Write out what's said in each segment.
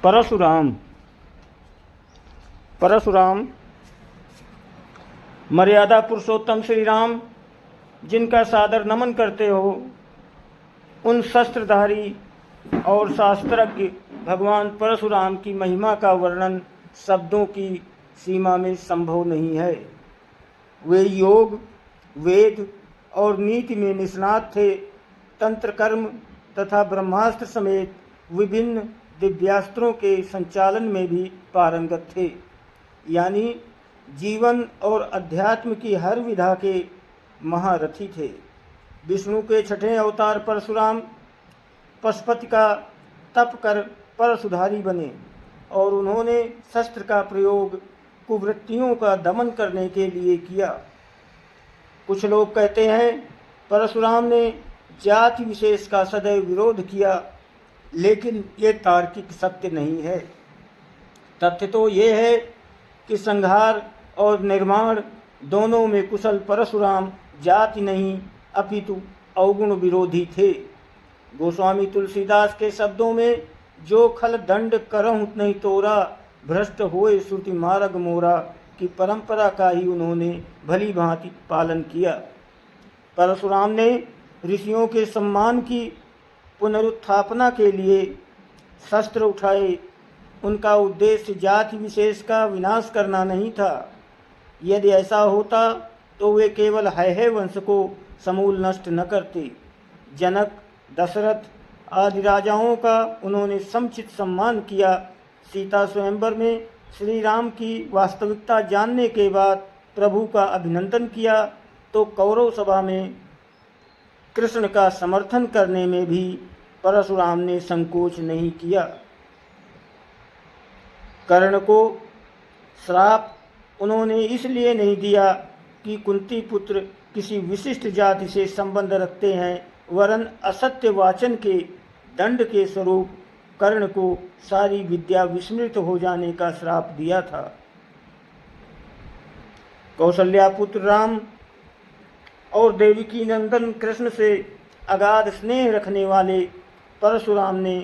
परशुराम। परशुराम मर्यादा पुरुषोत्तम श्री राम, जिनका सादर नमन करते हो, उन शस्त्रधारी और शास्त्रज्ञ भगवान परशुराम की महिमा का वर्णन शब्दों की सीमा में संभव नहीं है। वे योग, वेद और नीति में निष्णात थे। तंत्र कर्म तथा ब्रह्मास्त्र समेत विभिन्न दिव्यास्त्रों के संचालन में भी पारंगत थे। यानी जीवन और अध्यात्म की हर विधा के महारथी थे। विष्णु के छठे अवतार परशुराम पशुपति का तप कर परशुधारी बने और उन्होंने शस्त्र का प्रयोग कुवृत्तियों का दमन करने के लिए किया। कुछ लोग कहते हैं परशुराम ने जाति विशेष का सदैव विरोध किया, लेकिन ये तार्किक सत्य नहीं है। तथ्य तो ये है कि संहार और निर्माण दोनों में कुशल परशुराम जाति नहीं अपितु अवगुण विरोधी थे। गोस्वामी तुलसीदास के शब्दों में जो खल दंड करहु नहीं तोरा, भ्रष्ट होए श्रुति मार्ग मोरा की परंपरा का ही उन्होंने भली भांति पालन किया। परशुराम ने ऋषियों के सम्मान की पुनरुत्थापना के लिए शस्त्र उठाए। उनका उद्देश्य जाति विशेष का विनाश करना नहीं था। यदि ऐसा होता तो वे केवल हैह वंश को समूल नष्ट न करते। जनक, दशरथ आदि राजाओं का उन्होंने समुचित सम्मान किया। सीता स्वयंवर में श्री राम की वास्तविकता जानने के बाद प्रभु का अभिनंदन किया तो कौरव सभा में कृष्ण का समर्थन करने में भी परशुराम ने संकोच नहीं किया। कर्ण को श्राप उन्होंने इसलिए नहीं दिया कि कुंती पुत्र किसी विशिष्ट जाति से संबंध रखते हैं, वरन असत्य वाचन के दंड के स्वरूप कर्ण को सारी विद्या विस्मृत हो जाने का श्राप दिया था। कौशल्या पुत्र राम और देवकी नंदन कृष्ण से अगाध स्नेह रखने वाले परशुराम ने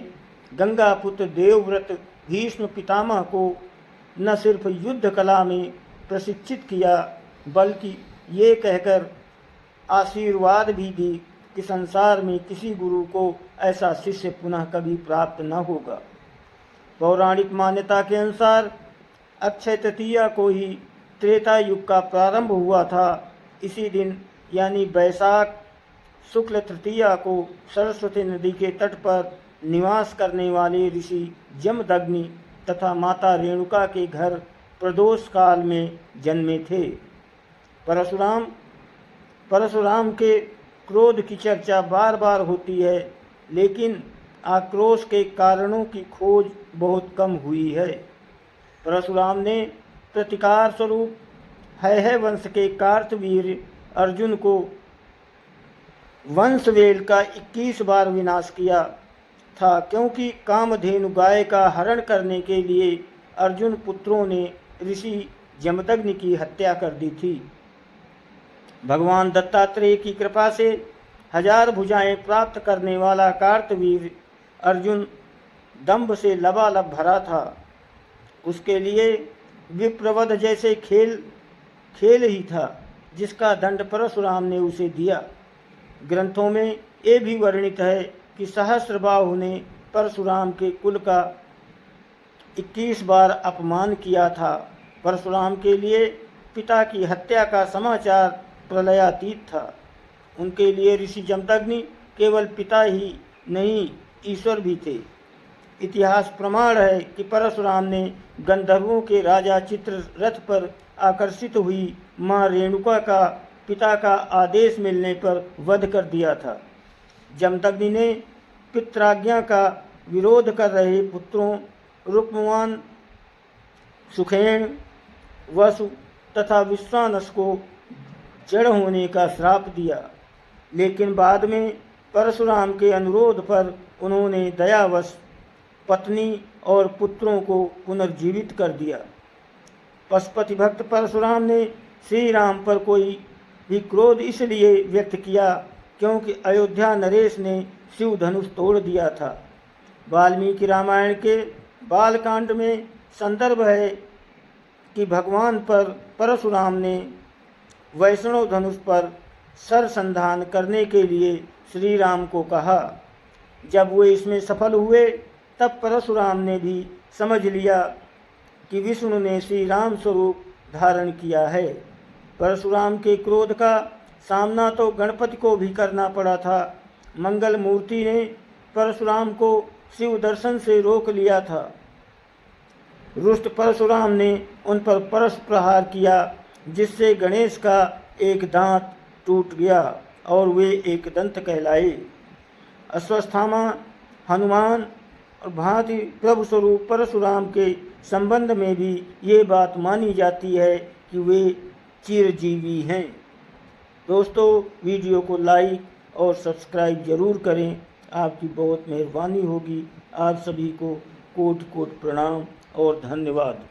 गंगा पुत्र देवव्रत भीष्म पितामह को न सिर्फ युद्ध कला में प्रशिक्षित किया, बल्कि ये कहकर आशीर्वाद भी दी कि संसार में किसी गुरु को ऐसा शिष्य पुनः कभी प्राप्त न होगा। पौराणिक मान्यता के अनुसार अक्षय तृतीया को ही त्रेता युग का प्रारंभ हुआ था। इसी दिन यानी बैसाख शुक्ल तृतीया को सरस्वती नदी के तट पर निवास करने वाले ऋषि जमदग्नि तथा माता रेणुका के घर प्रदोष काल में जन्मे थे। परशुराम के क्रोध की चर्चा बार बार होती है, लेकिन आक्रोश के कारणों की खोज बहुत कम हुई है। परशुराम ने प्रतिकार स्वरूप हैह वंश के कार्तवीर्य अर्जुन को वंशवेल का 21 बार विनाश किया था, क्योंकि कामधेनु गाय का हरण करने के लिए अर्जुन पुत्रों ने ऋषि जमदग्नि की हत्या कर दी थी। भगवान दत्तात्रेय की कृपा से 1000 भुजाएं प्राप्त करने वाला कार्तवीर्य अर्जुन दंभ से लबालब भरा था। उसके लिए विप्रवध जैसे खेल ही था, जिसका दंड परशुराम ने उसे दिया। ग्रंथों में ये भी वर्णित है कि सहस्रबाहु ने परशुराम के कुल का 21 बार अपमान किया था। परशुराम के लिए पिता की हत्या का समाचार प्रलयातीत था। उनके लिए ऋषि जमदग्नि केवल पिता ही नहीं, ईश्वर भी थे। इतिहास प्रमाण है कि परशुराम ने गंधर्वों के राजा चित्ररथ पर आकर्षित हुई माँ रेणुका का पिता का आदेश मिलने पर वध कर दिया था। जमदग्नि ने पित्राज्ञा का विरोध कर रहे पुत्रों रुक्मवान, सुखेन, वसु तथा विश्वानस को जड़ होने का श्राप दिया, लेकिन बाद में परशुराम के अनुरोध पर उन्होंने दयावश पत्नी और पुत्रों को पुनर्जीवित कर दिया। पशुपति भक्त परशुराम ने श्री राम पर कोई भी क्रोध इसलिए व्यक्त किया क्योंकि अयोध्या नरेश ने शिव धनुष तोड़ दिया था। वाल्मीकि रामायण के बालकांड में संदर्भ है कि भगवान पर परशुराम ने वैष्णव धनुष पर सरसंधान करने के लिए श्री राम को कहा। जब वे इसमें सफल हुए तब परशुराम ने भी समझ लिया कि विष्णु ने श्री राम स्वरूप धारण किया है। परशुराम के क्रोध का सामना तो गणपति को भी करना पड़ा था। मंगल मूर्ति ने परशुराम को शिव दर्शन से रोक लिया था। रुष्ट परशुराम ने उन पर परश प्रहार किया, जिससे गणेश का एक दांत टूट गया और वे एक दंत कहलाए। अश्वत्थामा, हनुमान और भांति प्रभु स्वरूप परशुराम के संबंध में भी ये बात मानी जाती है कि वे चिरजीवी हैं। दोस्तों, वीडियो को लाइक और सब्सक्राइब जरूर करें, आपकी बहुत मेहरबानी होगी। आप सभी को कोटि कोटि प्रणाम और धन्यवाद।